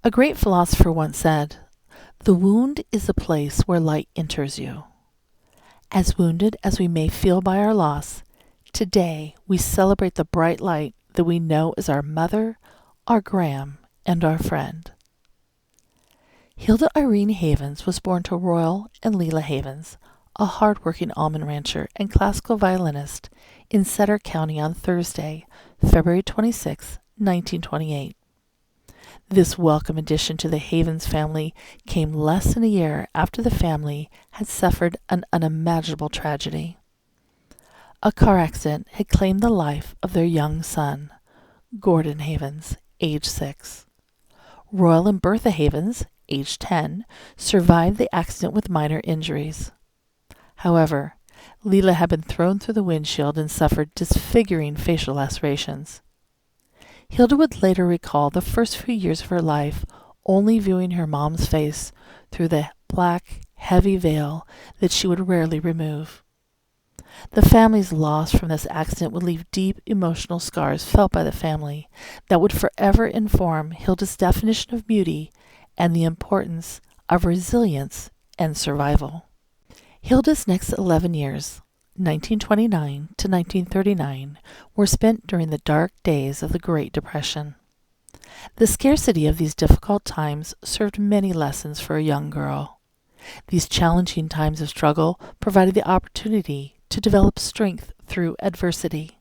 A great philosopher once said, "The wound is the place where light enters you." As wounded as we may feel by our loss, today we celebrate the bright light that we know is our mother, our Gram, and our friend. Hilda Irene Havens was born to Royal and Leela Havens, a hard-working almond rancher and classical violinist in Sutter County on Thursday, February 26, 1928. This welcome addition to the Havens family came less than a year after the family had suffered an unimaginable tragedy. A car accident had claimed the life of their young son, Gordon Havens, age 6. Royal and Bertha Havens, age 10, survived the accident with minor injuries. However, Leela had been thrown through the windshield and suffered disfiguring facial lacerations. Hilda would later recall the first few years of her life only viewing her mom's face through the black, heavy veil that she would rarely remove. The family's loss from this accident would leave deep emotional scars felt by the family that would forever inform Hilda's definition of beauty and the importance of resilience and survival. Hilda's next 11 years, 1929 to 1939, were spent during the dark days of the Great Depression. The scarcity of these difficult times served many lessons for a young girl. These challenging times of struggle provided the opportunity to develop strength through adversity.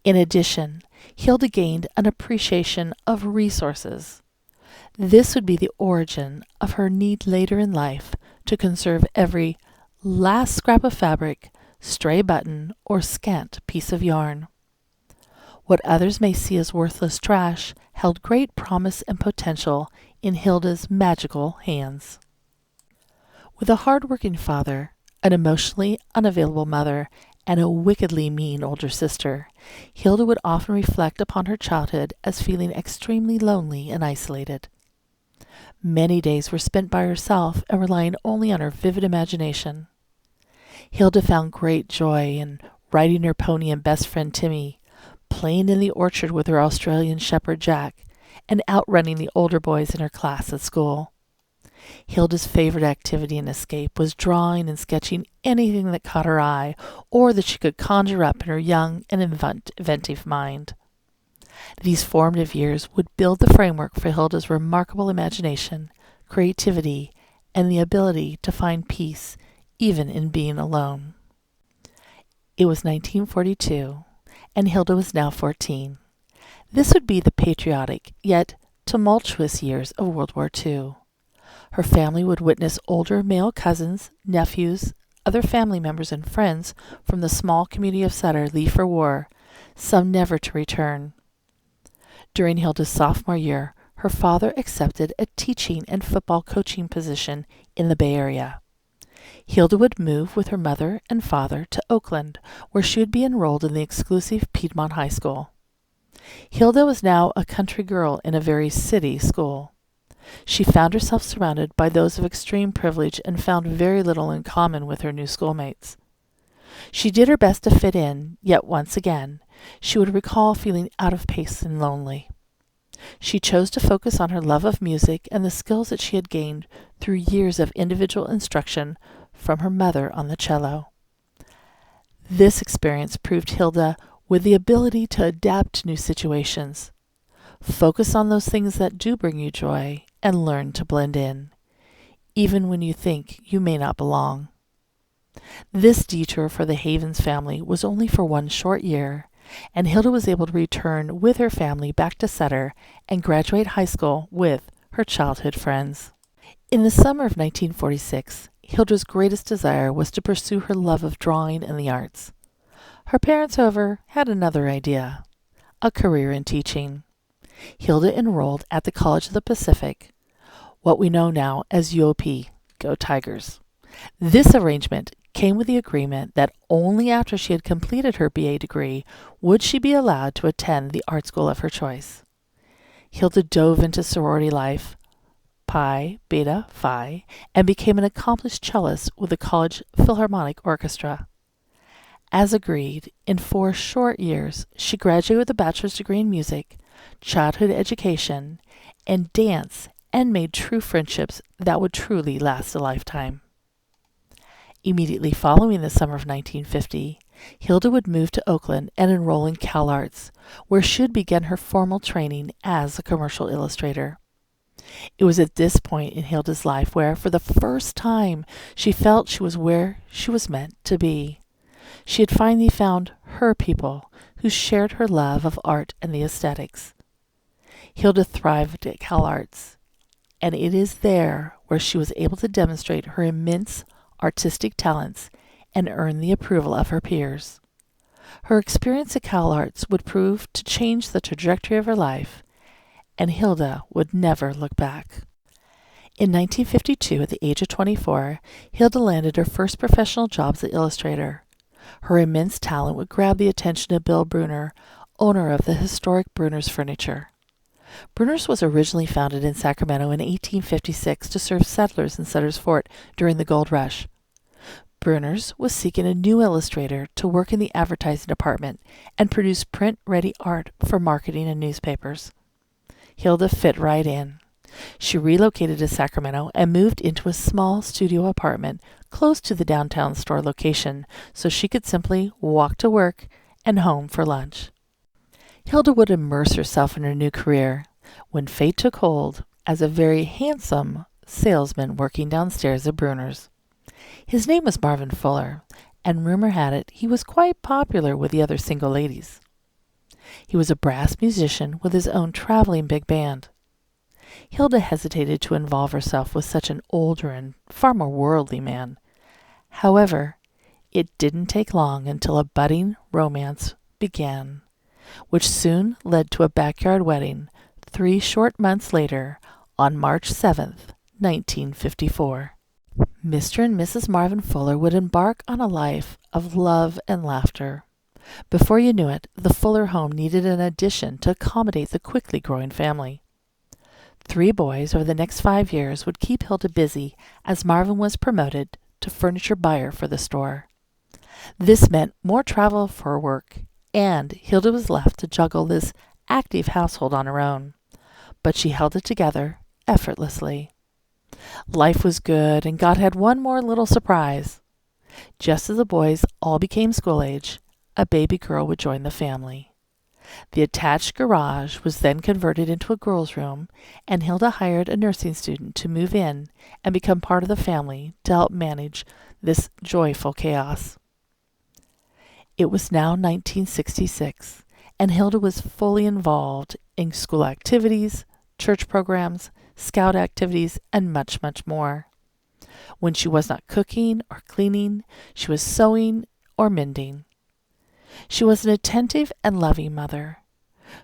In addition, Hilda gained an appreciation of resources. This would be the origin of her need later in life to conserve every last scrap of fabric, stray button, or scant piece of yarn. What others may see as worthless trash held great promise and potential in Hilda's magical hands. With a hard-working father, an emotionally unavailable mother, and a wickedly mean older sister, Hilda would often reflect upon her childhood as feeling extremely lonely and isolated. Many days were spent by herself and relying only on her vivid imagination. Hilda found great joy in riding her pony and best friend Timmy, playing in the orchard with her Australian shepherd Jack, and outrunning the older boys in her class at school. Hilda's favorite activity and escape was drawing and sketching anything that caught her eye or that she could conjure up in her young and inventive mind. These formative years would build the framework for Hilda's remarkable imagination, creativity, and the ability to find peace even in being alone. It was 1942, and Hilda was now 14. This would be the patriotic, yet tumultuous years of World War II. Her family would witness older male cousins, nephews, other family members, and friends from the small community of Sutter leave for war, some never to return. During Hilda's sophomore year, her father accepted a teaching and football coaching position in the Bay Area. Hilda would move with her mother and father to Oakland, where she would be enrolled in the exclusive Piedmont High School. Hilda was now a country girl in a very city school. She found herself surrounded by those of extreme privilege and found very little in common with her new schoolmates. She did her best to fit in, yet once again, she would recall feeling out of place and lonely. She chose to focus on her love of music and the skills that she had gained through years of individual instruction from her mother on the cello. This experience proved Hilda with the ability to adapt to new situations. Focus on those things that do bring you joy and learn to blend in, even when you think you may not belong. This detour for the Havens family was only for one short year, and Hilda was able to return with her family back to Sutter and graduate high school with her childhood friends. In the summer of 1946, Hilda's greatest desire was to pursue her love of drawing and the arts. Her parents, however, had another idea: a career in teaching. Hilda enrolled at the College of the Pacific, what we know now as UOP, Go Tigers. This arrangement came with the agreement that only after she had completed her BA degree would she be allowed to attend the art school of her choice. Hilda dove into sorority life, Pi, Beta, Phi, and became an accomplished cellist with the College Philharmonic Orchestra. As agreed, in 4 short years, she graduated with a bachelor's degree in music, childhood education, and dance and made true friendships that would truly last a lifetime. Immediately following the summer of 1950, Hilda would move to Oakland and enroll in CalArts, where she would begin her formal training as a commercial illustrator. It was at this point in Hilda's life where, for the first time, she felt she was where she was meant to be. She had finally found her people who shared her love of art and the aesthetics. Hilda thrived at CalArts, and it is there where she was able to demonstrate her immense artistic talents and earn the approval of her peers. Her experience at CalArts would prove to change the trajectory of her life, and Hilda would never look back. In 1952, at the age of 24, Hilda landed her first professional job as an illustrator. Her immense talent would grab the attention of Bill Brunner, owner of the historic Brunner's Furniture. Brunner's was originally founded in Sacramento in 1856 to serve settlers in Sutter's Fort during the gold rush. Brunner's was seeking a new illustrator to work in the advertising department and produce print-ready art for marketing and newspapers. Hilda fit right in. She relocated to Sacramento and moved into a small studio apartment close to the downtown store location so she could simply walk to work and home for lunch. Hilda would immerse herself in her new career when fate took hold as a very handsome salesman working downstairs at Brunner's. His name was Marvin Fuller, and rumor had it he was quite popular with the other single ladies. He was a brass musician with his own traveling big band. Hilda hesitated to involve herself with such an older and far more worldly man. However, it didn't take long until a budding romance began, which soon led to a backyard wedding 3 short months later on March 7th, 1954. Mr. and Mrs. Marvin Fuller would embark on a life of love and laughter. Before you knew it, the Fuller home needed an addition to accommodate the quickly growing family. 3 boys over the next 5 years would keep Hilda busy as Marvin was promoted to furniture buyer for the store. This meant more travel for work, and Hilda was left to juggle this active household on her own. But she held it together effortlessly. Life was good, and God had one more little surprise. Just as the boys all became school age, a baby girl would join the family. The attached garage was then converted into a girls' room, and Hilda hired a nursing student to move in and become part of the family to help manage this joyful chaos. It was now 1966, and Hilda was fully involved in school activities, church programs, scout activities, and much, much more. When she was not cooking or cleaning, she was sewing or mending. She was an attentive and loving mother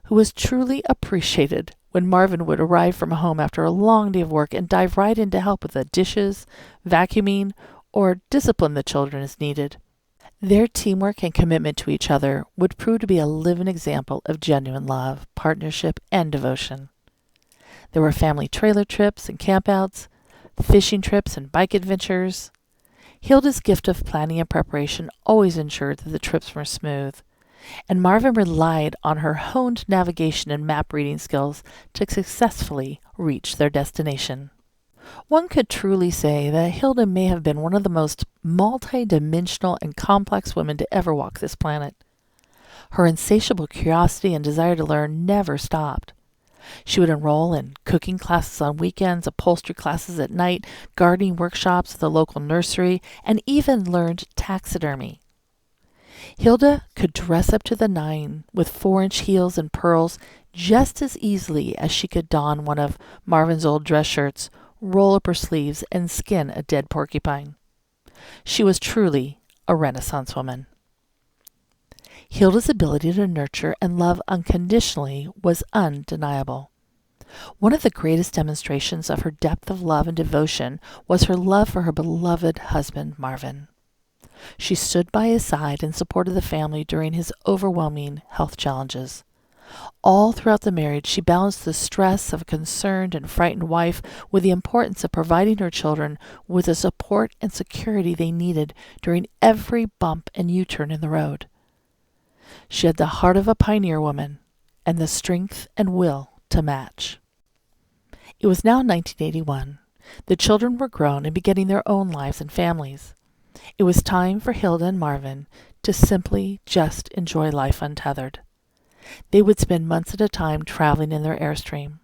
who was truly appreciated when Marvin would arrive from home after a long day of work and dive right in to help with the dishes, vacuuming, or discipline the children as needed. Their teamwork and commitment to each other would prove to be a living example of genuine love, partnership, and devotion. There were family trailer trips and campouts, fishing trips and bike adventures. Hilda's gift of planning and preparation always ensured that the trips were smooth, and Marvin relied on her honed navigation and map reading skills to successfully reach their destination. One could truly say that Hilda may have been one of the most multi-dimensional and complex women to ever walk this planet. Her insatiable curiosity and desire to learn never stopped. She would enroll in cooking classes on weekends, upholstery classes at night, gardening workshops at the local nursery, and even learned taxidermy. Hilda could dress up to the nine with 4-inch heels and pearls just as easily as she could don one of Marvin's old dress shirts, roll up her sleeves, and skin a dead porcupine. She was truly a Renaissance woman. Hilda's ability to nurture and love unconditionally was undeniable. One of the greatest demonstrations of her depth of love and devotion was her love for her beloved husband, Marvin. She stood by his side and supported the family during his overwhelming health challenges. All throughout the marriage, she balanced the stress of a concerned and frightened wife with the importance of providing her children with the support and security they needed during every bump and U-turn in the road. She had the heart of a pioneer woman and the strength and will to match. It was now 1981. The children were grown and beginning their own lives and families. It was time for Hilda and Marvin to simply just enjoy life untethered. They would spend months at a time traveling in their Airstream.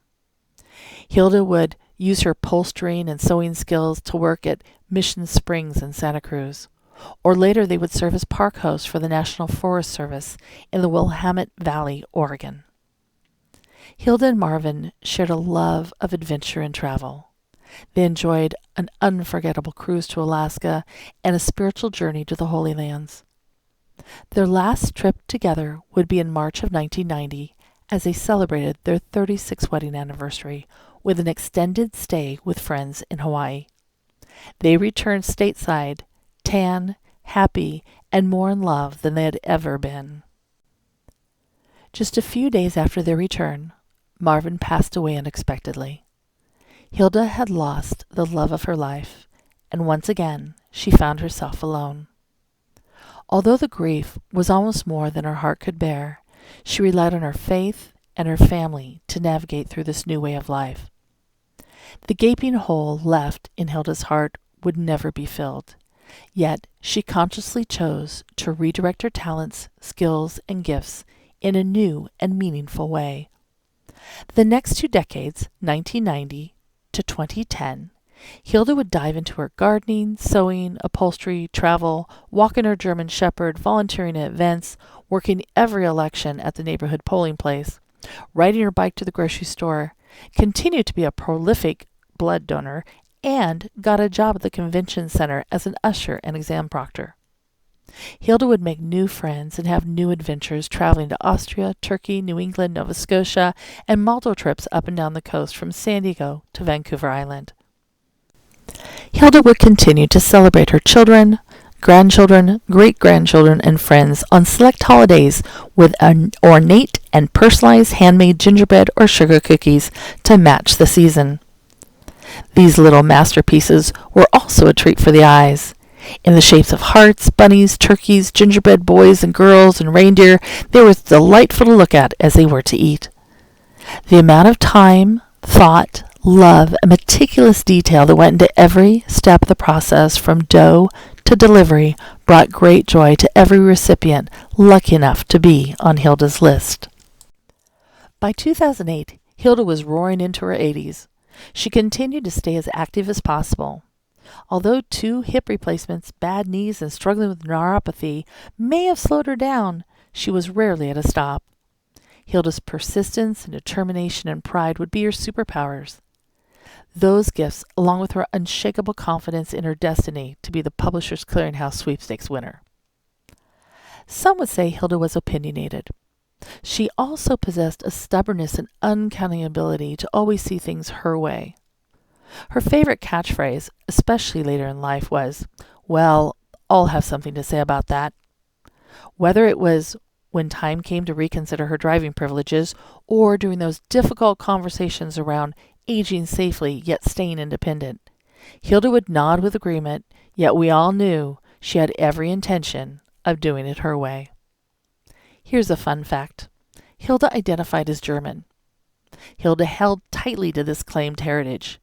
Hilda would use her upholstering and sewing skills to work at Mission Springs in Santa Cruz, or later they would serve as park hosts for the National Forest Service in the Willamette Valley, Oregon. Hilda and Marvin shared a love of adventure and travel. They enjoyed an unforgettable cruise to Alaska and a spiritual journey to the Holy Lands. Their last trip together would be in March of 1990 as they celebrated their 36th wedding anniversary with an extended stay with friends in Hawaii. They returned stateside, tan, happy, and more in love than they had ever been. Just a few days after their return, Marvin passed away unexpectedly. Hilda had lost the love of her life, and once again she found herself alone. Although the grief was almost more than her heart could bear, she relied on her faith and her family to navigate through this new way of life. The gaping hole left in Hilda's heart would never be filled, yet she consciously chose to redirect her talents, skills, and gifts in a new and meaningful way. The next 2 decades, 1990 to 2010, Hilda would dive into her gardening, sewing, upholstery, travel, walking her German Shepherd, volunteering at events, working every election at the neighborhood polling place, riding her bike to the grocery store, continued to be a prolific blood donor, and got a job at the convention center as an usher and exam proctor. Hilda would make new friends and have new adventures traveling to Austria, Turkey, New England, Nova Scotia, and multiple trips up and down the coast from San Diego to Vancouver Island. Hilda would continue to celebrate her children, grandchildren, great-grandchildren, and friends on select holidays with an ornate and personalized handmade gingerbread or sugar cookies to match the season. These little masterpieces were also a treat for the eyes. In the shapes of hearts, bunnies, turkeys, gingerbread boys and girls, and reindeer, they were delightful to look at as they were to eat. The amount of time, thought, love, and meticulous detail that went into every step of the process from dough to delivery brought great joy to every recipient lucky enough to be on Hilda's list. By 2008, Hilda was roaring into her 80s. She continued to stay as active as possible. Although 2 hip replacements, bad knees, and struggling with neuropathy may have slowed her down, she was rarely at a stop. Hilda's persistence and determination and pride would be her superpowers. Those gifts, along with her unshakable confidence in her destiny to be the Publishers Clearinghouse sweepstakes winner. Some would say Hilda was opinionated. She also possessed a stubbornness and uncanny ability to always see things her way. Her favorite catchphrase, especially later in life, was, "Well, I'll have something to say about that." Whether it was when time came to reconsider her driving privileges, or during those difficult conversations around aging safely yet staying independent, Hilda would nod with agreement, yet we all knew she had every intention of doing it her way. Here's a fun fact. Hilda identified as German. Hilda held tightly to this claimed heritage.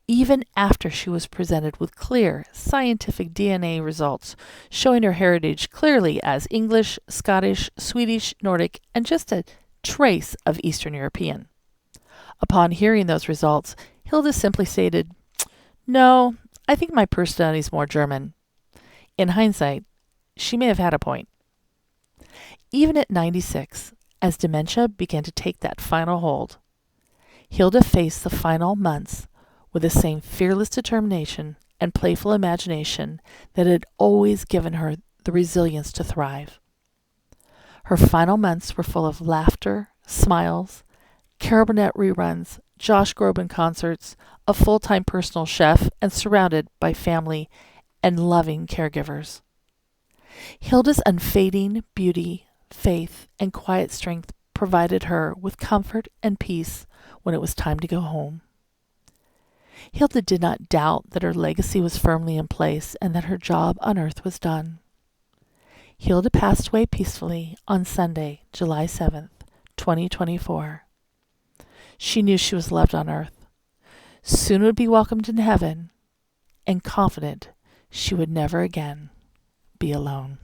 Even after she was presented with clear scientific DNA results showing her heritage clearly as English, Scottish, Swedish, Nordic, and just a trace of Eastern European. Upon hearing those results, Hilda simply stated, "No, I think my personality is more German." In hindsight, she may have had a point. Even at 96, as dementia began to take that final hold, Hilda faced the final months with the same fearless determination and playful imagination that had always given her the resilience to thrive. Her final months were full of laughter, smiles, Carol Burnett reruns, Josh Groban concerts, a full-time personal chef, and surrounded by family and loving caregivers. Hilda's unfading beauty, faith, and quiet strength provided her with comfort and peace when it was time to go home. Hilda did not doubt that her legacy was firmly in place and that her job on earth was done. Hilda passed away peacefully on Sunday, July 7th, 2024. She knew she was loved on earth. soon would be welcomed in heaven, and confident she would never again be alone.